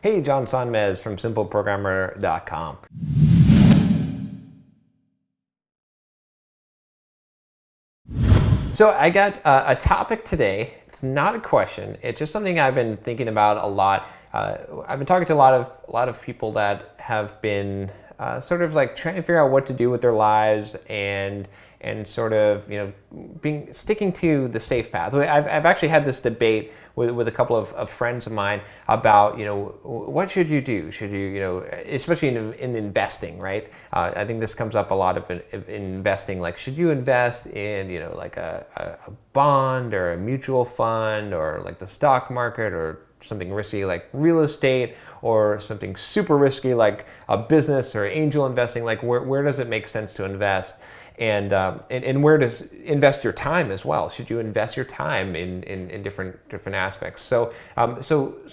Hey, John Sonmez from simpleprogrammer.com. So I got a topic today. It's not a question. It's just something I've been thinking about a lot. I've been talking to a lot of people that have been sort of like trying to figure out what to do with their lives and sort of sticking to the safe path. I've actually had this debate with a couple of friends of mine about what should you do? Should you especially in investing, right? I think this comes up a lot of in investing. Like, should you invest in like a bond or a mutual fund or like the stock market, or something risky like real estate, or something super risky like a business or angel investing? Like, where does it make sense to invest? And where does invest your time as well? Should you invest your time in different aspects? So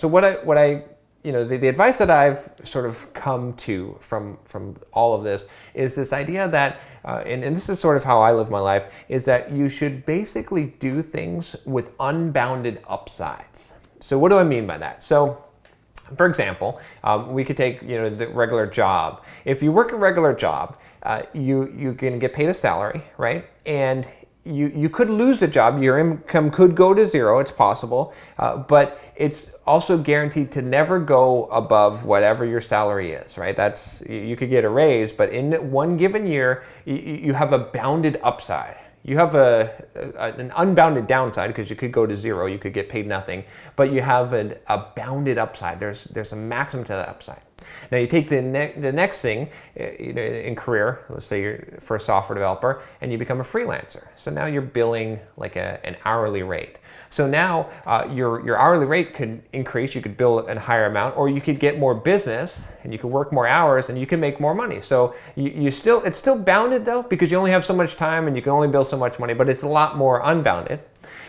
what I the advice that I've sort of come to from all of this is this idea that and this is sort of how I live my life, is that you should basically do things with unbounded upsides. So what do I mean by that? So, for example, we could take the regular job. If you work a regular job, you can get paid a salary, right? And you could lose the job. Your income could go to zero. It's possible, but it's also guaranteed to never go above whatever your salary is, right? You could get a raise, but in one given year, you have a bounded upside. You have an unbounded downside because you could go to zero, you could get paid nothing, but you have a bounded upside. There's a maximum to that upside. Now you take the next thing in career, let's say you're for a software developer, and you become a freelancer. So now you're billing like an hourly rate. So now your hourly rate could increase, you could bill a higher amount, or you could get more business and you could work more hours and you can make more money. So it's still bounded though, because you only have so much time and you can only bill so much money, but it's a lot more unbounded.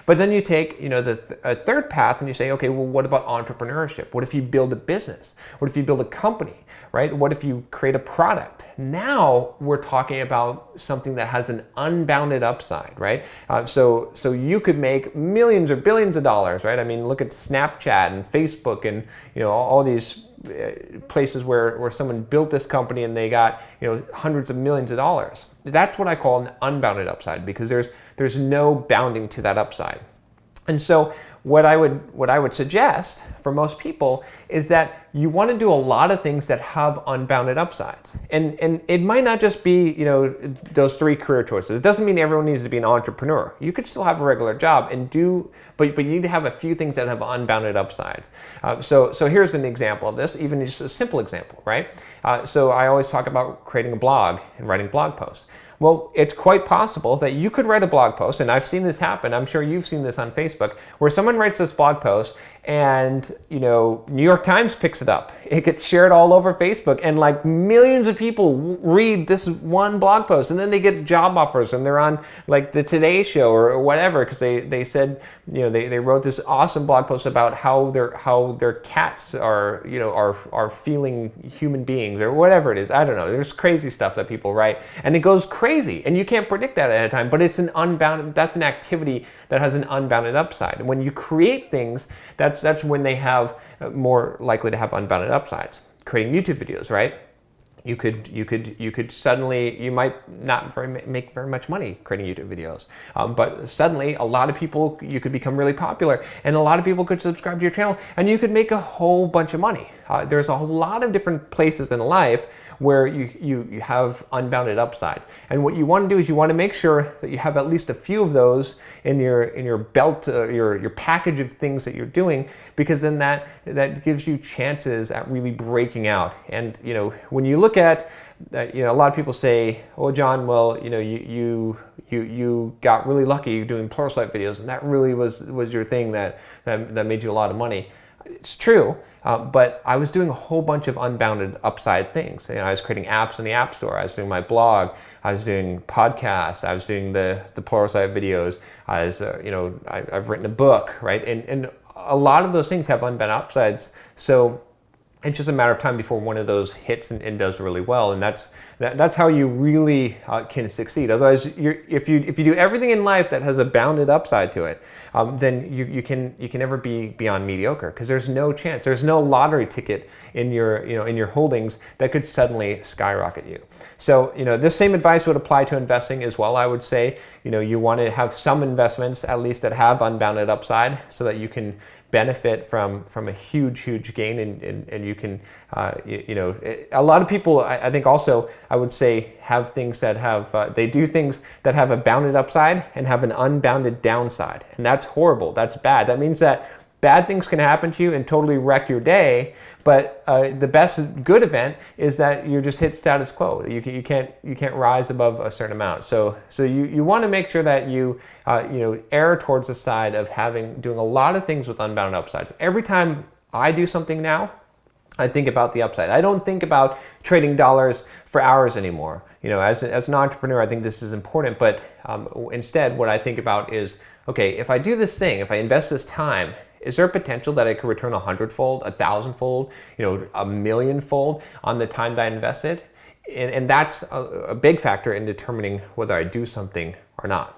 But then you take a third path and you say, okay, well, what about entrepreneurship? What if you build a business? What if you build a company, right? What if you create a product? Now we're talking about something that has an unbounded upside, right? So you could make millions or billions of dollars, right? I mean, look at Snapchat and Facebook and all these places where someone built this company and they got hundreds of millions of dollars. That's what I call an unbounded upside, because there's no bounding to that upside. And so what I would suggest for most people is that you want to do a lot of things that have unbounded upsides. And it might not just be those three career choices. It doesn't mean everyone needs to be an entrepreneur. You could still have a regular job but you need to have a few things that have unbounded upsides. So here's an example of this, even just a simple example, right? So I always talk about creating a blog and writing blog posts. Well, it's quite possible that you could write a blog post, and I've seen this happen, I'm sure you've seen this on Facebook, where someone writes this blog post and New York Times picks it up. It gets shared all over Facebook, and like millions of people read this one blog post, and then they get job offers and they're on like the Today Show or whatever, because they said they wrote this awesome blog post about how their cats are feeling human beings or whatever it is. I don't know. There's crazy stuff that people write, and it goes crazy, and you can't predict that at a time, but that's an activity that has an unbounded upside. And when you create things, that's when they have more likely to have unbounded upsides. Creating YouTube videos, right? You could suddenly, you might not make very much money creating YouTube videos, but suddenly a lot of people, you could become really popular, and a lot of people could subscribe to your channel, and you could make a whole bunch of money. There's a lot of different places in life where you have unbounded upside, and what you want to do is you want to make sure that you have at least a few of those in your belt, your package of things that you're doing, because then that gives you chances at really breaking out. And when you look at a lot of people say, oh John, well you got really lucky doing Pluralsight videos, and that really was your thing that made you a lot of money. It's true, but I was doing a whole bunch of unbounded upside things. I was creating apps in the App Store. I was doing my blog. I was doing podcasts. I was doing the Pluralsight videos. I've written a book, right? And a lot of those things have unbounded upsides. So it's just a matter of time before one of those hits and does really well, and that's how you really can succeed. Otherwise, if you do everything in life that has a bounded upside to it, then you can never be beyond mediocre, because there's no chance, there's no lottery ticket in your holdings that could suddenly skyrocket you. So this same advice would apply to investing as well. I would say you want to have some investments at least that have unbounded upside, so that you can benefit from a huge gain, and you can a lot of people, I think also I would say, have things that have they do things that have a bounded upside and have an unbounded downside, and that's horrible. That's bad. That means that bad things can happen to you and totally wreck your day, but the best good event is that you just hit status quo. You can't rise above a certain amount. So you want to make sure that you err towards the side of doing a lot of things with unbounded upsides. Every time I do something now, I think about the upside. I don't think about trading dollars for hours anymore. As an entrepreneur, I think this is important, but instead what I think about is, okay, if I do this thing, if I invest this time, is there a potential that I could return 100-fold, 1,000-fold, a million-fold on the time that I invested? And that's a big factor in determining whether I do something or not.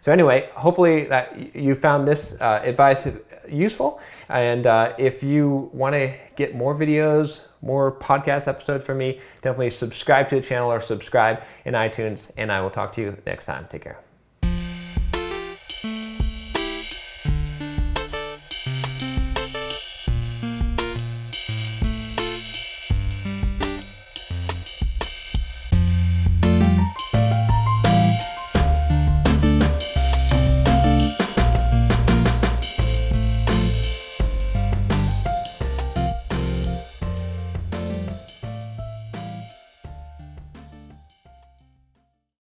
So anyway, hopefully that you found this advice useful. And if you want to get more videos, more podcast episodes from me, definitely subscribe to the channel or subscribe in iTunes. And I will talk to you next time. Take care.